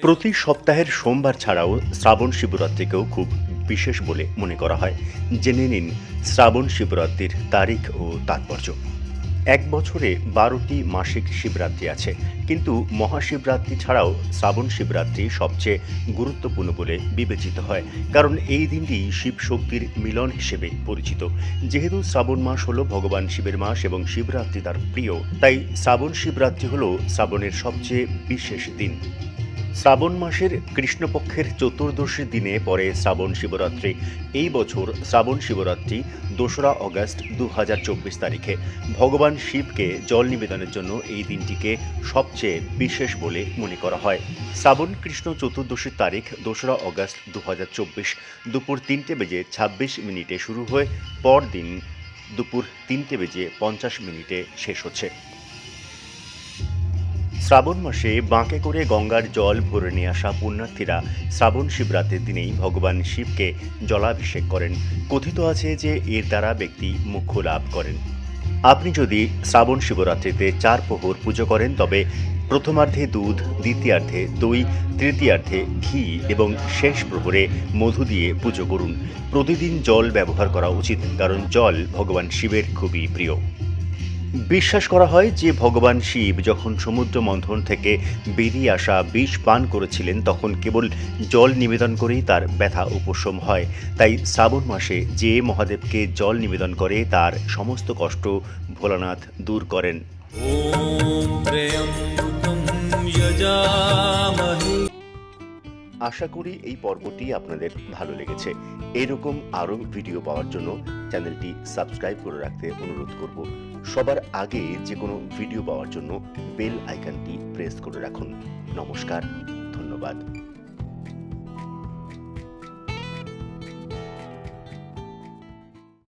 প্রতি সপ্তাহের সোমবার ছাড়াও শ্রাবণ শিবরাত্রিকেও খুব বিশেষ বলে মনে করা হয়। জেনে নিন শ্রাবণ শিবরাত্রির তারিখ ও তাৎপর্য। এক বছরে ১২টি মাসিক শিবরাত্রি আছে, কিন্তু মহাশিবরাত্রি ছাড়াও শ্রাবণ শিবরাত্রি সবচেয়ে গুরুত্বপূর্ণ বলে বিবেচিত হয়, কারণ এই দিনটি শিব শক্তির মিলন হিসেবে পরিচিত। যেহেতু শ্রাবণ মাস হলো ভগবান শিবের মাস এবং শিবরাত্রি তার প্রিয়, তাই শ্রাবণ শিবরাত্রি হলো শ্রাবণের সবচেয়ে বিশেষ দিন। শ্রাবণ মাসের কৃষ্ণপক্ষের চতুর্দশী দিনে পড়ে শ্রাবণ শিবরাত্রি। এই বছর শ্রাবণ শিবরাত্রি ২রা অগস্ট ২০২৪ তারিখে। ভগবান শিবকে জল নিবেদনের জন্য এই দিনটিকে সবচেয়ে বিশেষ বলে মনে করা হয়। শ্রাবণ কৃষ্ণ চতুর্দশীর তারিখ ২রা অগস্ট ২০২৪ দুপুর ৩:26 শুরু হয়ে পরদিন দুপুর ৩:৫০ শেষ হচ্ছে। শ্রাবণ মাসে বাঁকে করে গঙ্গার জল ভরে নিয়ে আসা পুণ্যার্থীরা শ্রাবণ শিবরাত্রির দিনেই ভগবান শিবকে জলাভিষেক করেন। কথিত আছে যে এর দ্বারা ব্যক্তি মোক্ষ লাভ করেন। আপনি যদি শ্রাবণ শিবরাত্রিতে ৪ প্রহর পুজো করেন, তবে প্রথমার্ধে দুধ, দ্বিতীয়ার্ধে দই, তৃতীয়ার্ধে ঘি এবং শেষ প্রহরে মধু দিয়ে পুজো করুন। প্রতিদিন জল ব্যবহার করা উচিত, কারণ জল ভগবান শিবের খুবই প্রিয়। বিশ্বাস করা হয় যে ভগবান শিব যখন সমুদ্র মন্থন থেকে বেরিয়ে আসা বিষ পান করেছিলেন, তখন কেবল জল নিবেদন করেই তার ব্যথা উপশম হয়। তাই শ্রাবণ মাসে যে মহাদেবকে জল নিবেদন করে তার সমস্ত কষ্ট ভোলানাথ দূর করেন। ॐ त्र्यम्बकं यजामहे। আশা করি এই পর্বটি আপনাদের ভালো লেগেছে। এরকম আরও ভিডিও পাওয়ার জন্য চ্যানেলটি সাবস্ক্রাইব করে রাখতে অনুরোধ করব। সবার আগে যে কোনো ভিডিও পাওয়ার জন্য বেল আইকনটি প্রেস করে রাখুন। নমস্কার, ধন্যবাদ।